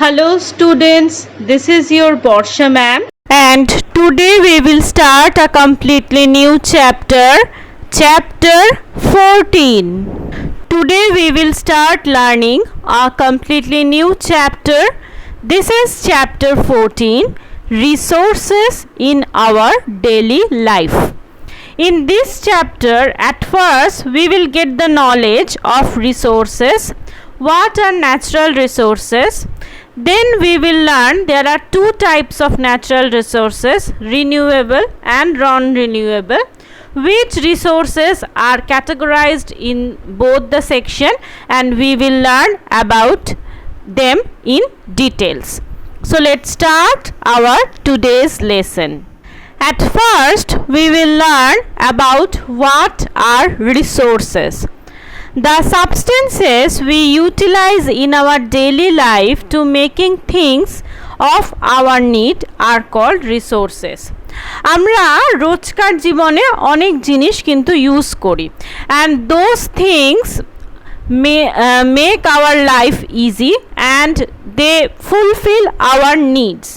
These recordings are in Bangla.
Hello students, this is your Borsha ma'am, and today we will start a completely new chapter, chapter 14. Today we will start learning a completely new chapter. This is chapter 14, resources in our daily life. In this chapter, at first we will get the knowledge of resources. What are natural resources? Then we will learn there are two types of natural resources, renewable and non-renewable. Which resources are categorized in both the section, and we will learn about them in details. So let's start our today's lesson. At first we will learn about what are resources. The substances we utilize in our daily life to making things of our need are called resources. আমরা রোজকার জীবনে অনেক জিনিস কিন্তু ইউজ করি, and those things make our life easy and they fulfill our needs.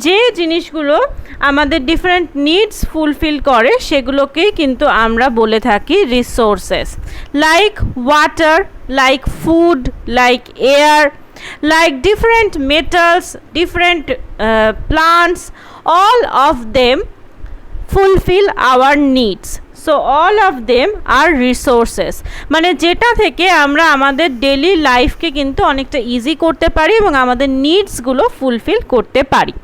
যে জিনিসগুলো আমাদের ডিফারেন্ট নিডস ফুলফিল করে সেগুলোকেই কিন্তু আমরা বলে থাকি resources, like water, like food, like air, like different metals, different plants, all of them fulfill our needs. So all of them are resources. মানে যেটা থেকে আমরা আমাদের ডেইলি লাইফকে কিন্তু অনেকটা ইজি করতে পারি এবং আমাদের নিডসগুলো ফুলফিল করতে পারি.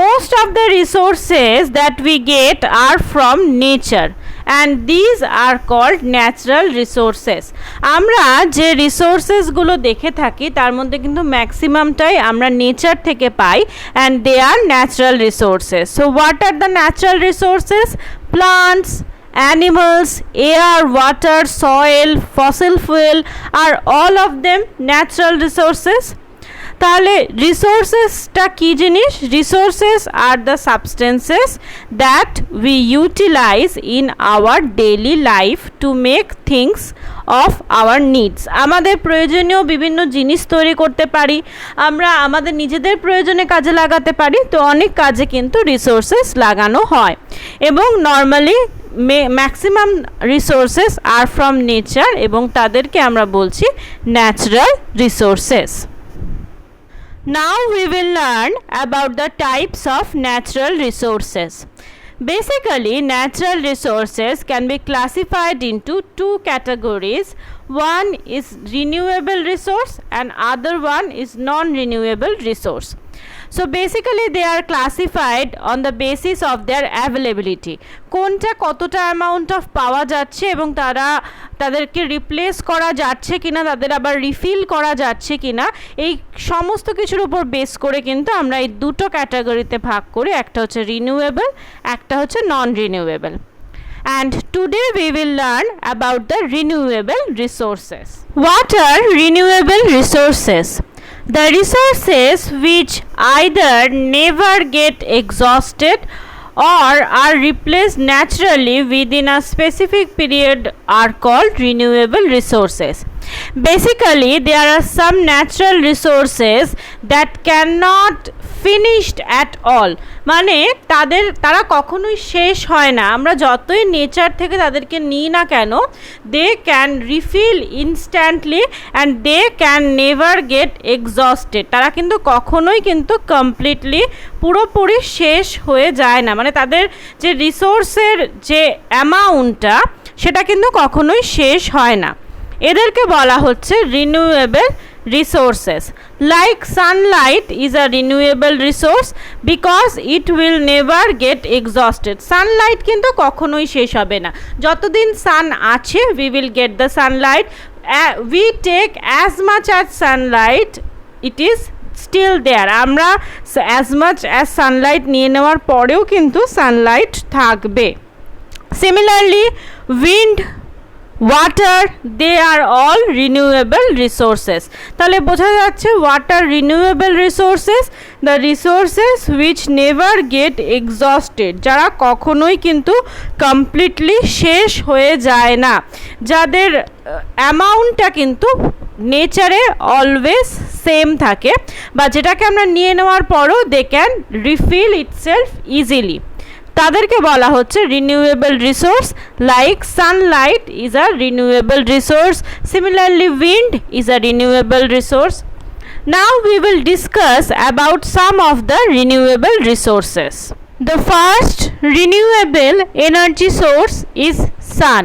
Most of the resources that we get are from nature, and these are called natural resources. আমরা যে রিসোর্সেসগুলো দেখে থাকি তার মধ্যে কিন্তু ম্যাক্সিমামটাই আমরা নেচার থেকে পাই, and they are natural resources. So what are the natural resources? Plants, animals, air, water, soil, fossil fuel are all of them natural resources. তাহলে রিসোর্সেসটা কী জিনিস? Resources are the substances that we utilize in our daily life to make things of our needs. আমাদের প্রয়োজনীয় বিভিন্ন জিনিস তৈরি করতে পারি, আমরা আমাদের নিজেদের প্রয়োজনে কাজে লাগাতে পারি, তো অনেক কাজে কিন্তু রিসোর্সেস লাগানো হয় এবং normally maximum resources are from nature এবং তাদেরকে আমরা বলছি natural resources. Now we will learn about the types of natural resources. Basically, natural resources can be classified into two categories. One is renewable resource and other one is non-renewable resource. So basically they are classified on the basis of their availability. কোনটা কতটা অ্যামাউন্ট অফ পাওয়া যাচ্ছে এবং তাদেরকে রিপ্লেস করা যাচ্ছে কিনা, তাদের আবার রিফিল করা যাচ্ছে কিনা, এই সমস্ত কিছুর উপর বেস করে কিন্তু আমরা এই দুটো ক্যাটাগরিতে ভাগ করি, একটা হচ্ছে রিনিউয়েবল, একটা হচ্ছে নন renewable. And today we will learn about the renewable resources. What are renewable resources? The resources which either never get exhausted or are replaced naturally within a specific period are called renewable resources. Basically, there are some natural resources that cannot finished at all. মানে তারা কখনোই শেষ হয় না, আমরা যতই নেচার থেকে তাদেরকে নিই না কেন, they can refill instantly and they can never get exhausted. তারা কিন্তু কখনোই কিন্তু কমপ্লিটলি পুরোপুরি শেষ হয়ে যায় না, মানে তাদের যে রিসোর্সের যে অ্যামাউন্টটা সেটা কিন্তু কখনোই শেষ হয় না. এদেরকে বলা হচ্ছে renewable resources. Like sunlight is a renewable resource because it will never get exhausted. Sunlight কিন্তু কখনোই শেষ হবে না, যতদিন সান আছে we will get the sunlight. We take as much as sunlight, it is still there. আমরা as much as sunlight নিয়ে নেওয়ার পরেও কিন্তু সানলাইট থাকবে. Similarly, wind, water, they are all renewable resources. তাহলে বোঝা যাচ্ছে what are renewable resources? The resources which never get exhausted, যারা কখনোই কিন্তু কমপ্লিটলি শেষ হয়ে যায় না, যাদের অ্যামাউন্টটা কিন্তু নেচারে অলওয়েজ সেম থাকে, বা যেটাকে আমরা নিয়ে নেওয়ার পরও they can refill itself easily, তাদেরকে বলা হচ্ছে renewable resource. Like sunlight is a renewable resource, similarly wind is a renewable resource. Now we will discuss about some of the renewable resources. The first renewable energy source is sun.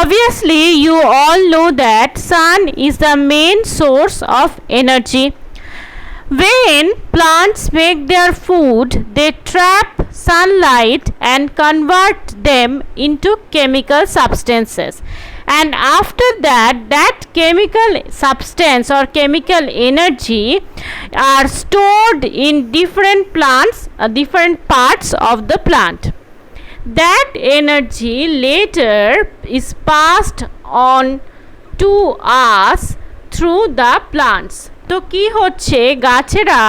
Obviously, you all know that sun is the main source of energy. When plants make their food, they trap sunlight and convert them into chemical substances. And after that, that chemical substance or chemical energy are stored in different plants, different parts of the plant. That energy later is passed on to us through the plants. তো কি হচ্ছে, গাছেরা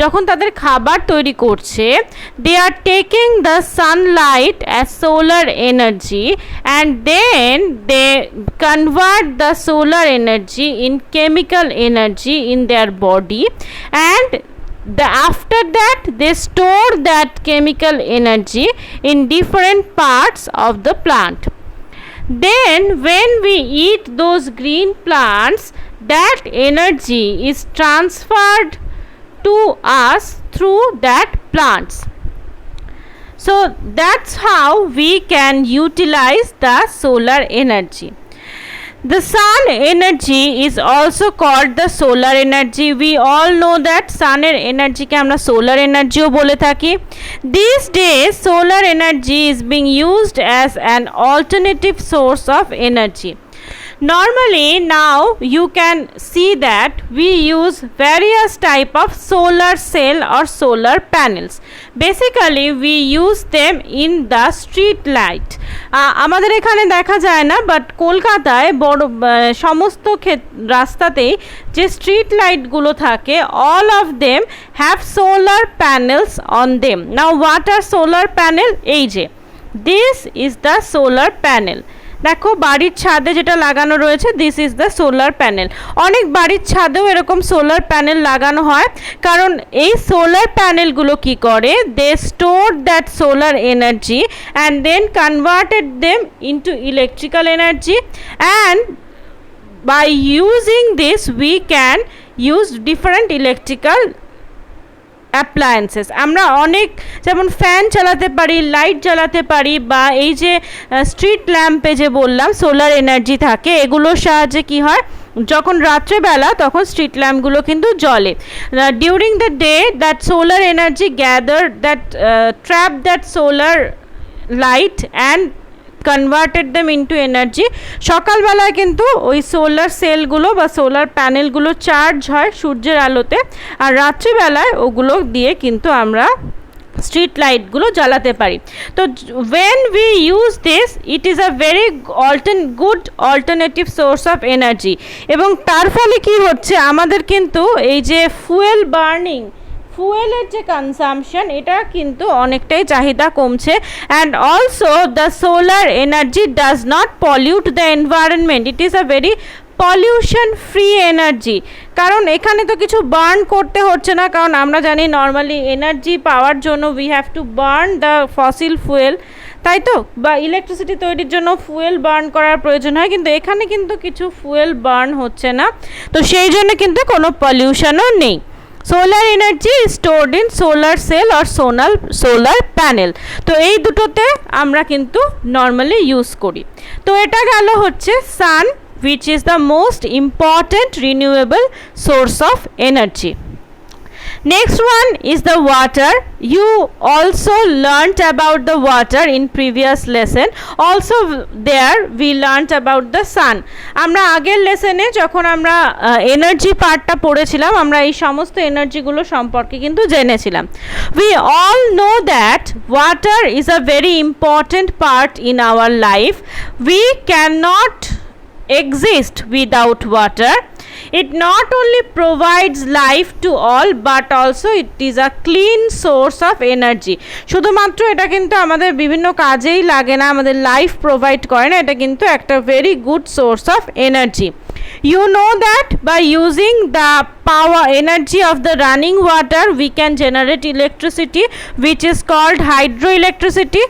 যখন তাদের খাবার তৈরি করছে, they are taking the sunlight as solar energy and then they convert the solar energy in chemical energy in their body, and after that they store that chemical energy in different parts of the plant. Then when we eat those green plants, that energy is transferred to us through that plants. So that's how we can utilize the solar energy. The sun energy is also called the solar energy. We all know that sun energy ke amra solar energy o bole thaki. These days solar energy is being used as an alternative source of energy. Normally now you can see that we use various type of solar cell or solar panels. Basically we use them in the street light. আমাদের এখানে দেখা যায় না, বাট কলকাতায় বড় সমস্ত রাস্তাতেই যে স্ট্রিট লাইটগুলো থাকে, all of them have solar panels on them. Now what are solar panel? এই যে this is the solar panel. দেখো বাড়ির ছাদে যেটা লাগানো রয়েছে, this is the solar panel. অনেক বাড়ির ছাদেও এরকম সোলার প্যানেল লাগানো হয়, কারণ এই সোলার প্যানেলগুলো কি করে, they store that solar energy and then converted them into electrical energy, and by using this we can use different electrical appliances. আমরা অনেক যেমন ফ্যান চালাতে পারি, লাইট জ্বালাতে পারি, বা এই যে স্ট্রিট ল্যাম্পে যে বললাম সোলার এনার্জি থাকে, এগুলোর সাহায্যে কি হয়, যখন রাত্রেবেলা তখন স্ট্রিট ল্যাম্পগুলো কিন্তু জ্বলে। During the day that solar energy gather that trap that solar light and converted them into energy. সকালবেলায় কিন্তু ওই সোলার সেলগুলো বা সোলার প্যানেলগুলো চার্জ হয় সূর্যের আলোতে, আর রাত্রিবেলায় ওগুলো দিয়ে কিন্তু আমরা স্ট্রিট লাইটগুলো জ্বালাতে পারি। তো when we use this, it is a very good alternative source of energy, এবং তার ফলে কি হচ্ছে, আমাদের কিন্তু এই যে ফুয়েল বার্নিং, ফুয়েলের যে কনসামশন, এটা কিন্তু অনেকটাই চাহিদা কমছে। And also the solar energy does not pollute the environment, it is a very pollution free energy, কারণ এখানে তো কিছু বার্ন করতে হচ্ছে না, কারণ আমরা জানি নর্মালি এনার্জি পাওয়ার জন্য we have to burn the fossil fuel, তাই তো, বা ইলেকট্রিসিটি তৈরির জন্য ফুয়েল বার্ন করার প্রয়োজন হয়, কিন্তু এখানে কিন্তু কিছু ফুয়েল বার্ন হচ্ছে না, তো সেই জন্য কিন্তু কোনো পলিউশনও নেই। Solar energy stored in solar cell আর সোলার প্যানেল। তো এই দুটোতে আমরা কিন্তু নর্মালি ইউজ করি। তো এটা গেল হচ্ছে সান, which is the most important renewable source of energy. Next one is the water. You also learnt about the water in previous lesson. Also there we learnt about the sun. আমরা আগের লেসনে যখন আমরা এনার্জি পার্টটা পড়েছিলাম, আমরা এই সমস্ত এনার্জিগুলো সম্পর্কে কিন্তু জেনেছিলাম। We all know that water is a very important part in our life. We cannot exist without water. It not only provides life to all but also it is a clean source of energy. শুধুমাত্র এটা কিন্তু আমাদের বিভিন্ন কাজেই লাগে না, আমাদের লাইফ প্রোভাইড করে না, এটা কিন্তু একটা very good source of energy. You know that by using the power energy of the running water we can generate electricity which is called hydroelectricity.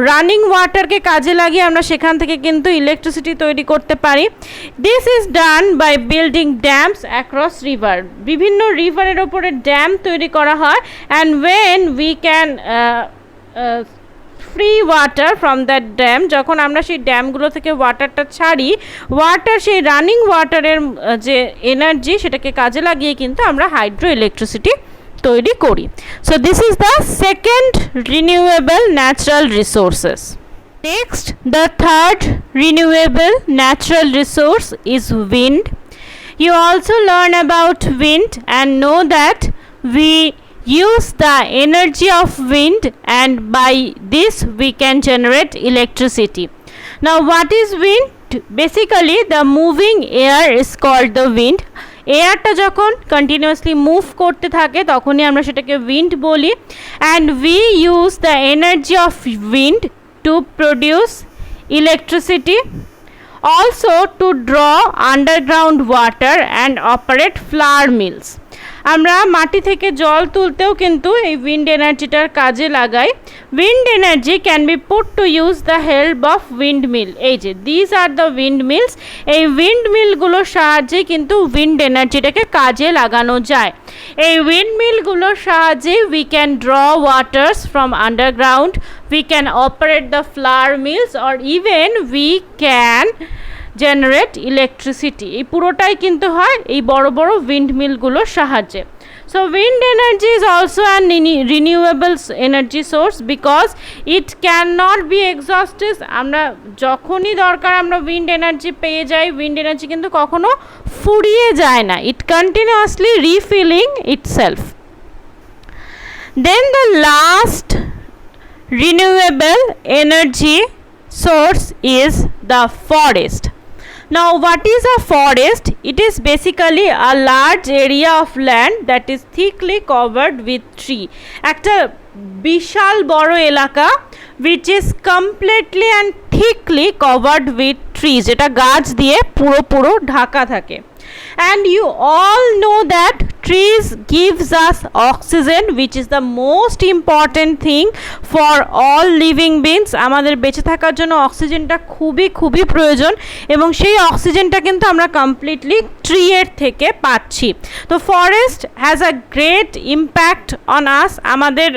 Running water কে কাজে লাগিয়ে আমরা সেখান থেকে কিন্তু ইলেকট্রিসিটি তৈরি করতে পারি. This is done by building dams across river. বিভিন্ন রিভারের উপরে ড্যাম তৈরি করা হয় and when we can free water from that dam, যখন আমরা সেই ড্যামগুলো থেকে ওয়াটারটা ছাড়ি, ওয়াটার সেই রানিং ওয়াটারের যে এনার্জি সেটাকে কাজে লাগিয়ে কিন্তু আমরা হাইড্রো ইলেকট্রিসিটি তৈরি করি. So this is the second renewable natural resources. Next, the third renewable natural resource is wind. You also learn about wind and know that we use the energy of wind and by this we can generate electricity. Now what is wind? Basically the moving air is called the wind. এয়ারটা যখন কন্টিনিউয়াসলি মুভ করতে থাকে তখনই আমরা সেটাকে উইন্ড বলি. and we use the energy of wind to produce electricity, also to draw underground water and operate flour mills. আমরা মাটি থেকে জল তুলতেও কিন্তু এই উইন্ড এনার্জিটার কাজে লাগাই. Wind energy can be put to use the help of wind mill. এই যে this are the wind mills, এই উইন্ড মিলগুলোর সাহায্যে কিন্তু উইন্ড এনার্জিটাকে কাজে লাগানো যায়. এই উইন্ড মিলগুলোর সাহায্যে we can draw waters from underground, we can operate the flour mills or even we can generate electricity. এই পুরোটাই কিন্তু হয় এই বড় বড় উইন্ড মিলগুলোর সাহায্যে. So wind energy is also an renewable energy source because it can not be exhausted. আমরা যখনই দরকার আমরা উইন্ড এনার্জি পেয়ে যাই. উইন্ড এনার্জি কিন্তু কখনো ফুরিয়ে যায় না, it continuously refilling itself. Then the last renewable energy source is the forest. Now what is a forest? It is basically a large area of land that is thickly covered with tree. একটা বিশাল বড় এলাকা which is completely and thickly covered with trees, যেটা গাছ দিয়ে পুরো ঢাকা থাকে. And you all know that trees gives us oxygen which is the most important thing for all living beings. আমাদের বেঁচে থাকার জন্য অক্সিজেনটা খুবই প্রয়োজন এবং সেই অক্সিজেনটা কিন্তু আমরা কমপ্লিটলি ট্রি এর থেকে পাচ্ছি. তো forest has a great impact on আস. আমাদের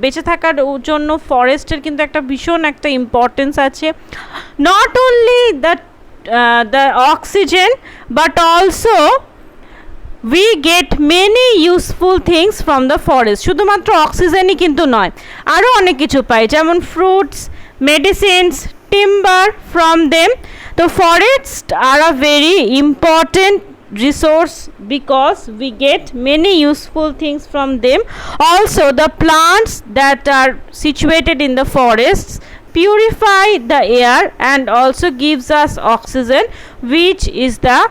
বেঁচে থাকার জন্য ফরেস্টের কিন্তু একটা ভীষণ একটা ইম্পর্টেন্স আছে. Not only the oxygen but also we get many useful things from the forest. শুধুমাত্র অক্সিজেনই কিন্তু নয়, আরও অনেক কিছু পাই, যেমন fruits, medicines, timber from them. The forests are a very important resource because we get many useful things from them. Also the plants that are situated in the forests purify the air and also gives us oxygen which is the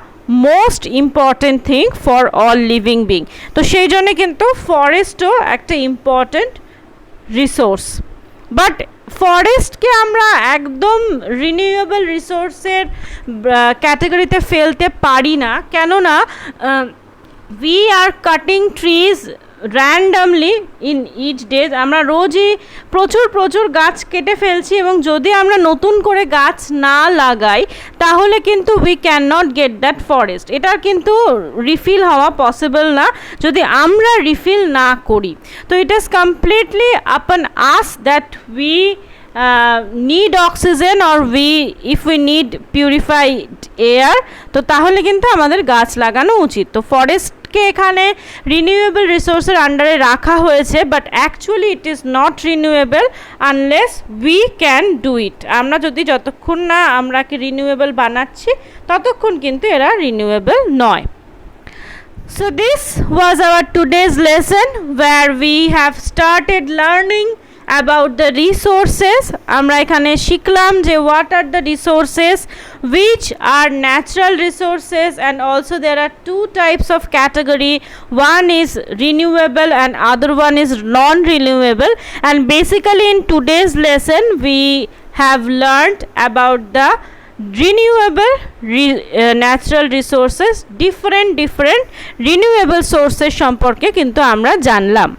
most important thing for all living being. তো সেই জন্য কিন্তু ফরেস্টও একটা ইম্পর্টেন্ট রিসোর্স. বাট ফরেস্টকে আমরা একদম রিনিউয়েবল রিসোর্সের ক্যাটাগরিতে ফেলতে পারি না, কেননা we are cutting trees randomly in each day. আমরা রোজই প্রচুর গাছ কেটে ফেলছি এবং যদি আমরা নতুন করে গাছ না লাগাই তাহলে কিন্তু we cannot get that forest. এটা কিন্তু রিফিল হওয়া পসিবল না যদি আমরা রিফিল না করি. তো it is completely upon us that we need oxygen or if we need purified air, তো তাহলে কিন্তু আমাদের গাছ লাগানো উচিত. তো ফরেস্টকে এখানে রিনিউয়েবল রিসোর্সের আন্ডারে রাখা হয়েছে, but actually it is not renewable unless we can do it. আমরা যদি যতক্ষণ না আমরাকে রিনিউয়েবল বানাচ্ছি ততক্ষণ কিন্তু এরা রিনিউয়েবল নয়. So this was our today's lesson where we have started learning about the resources আমরা এখানে শিখলাম যে what are the resources which are natural resources and also there are two types of category, one is renewable and other one is non renewable, and basically in today's lesson we have learned about the renewable natural resources, different renewable sources সম্পর্কে কিন্তু আমরা জানলাম।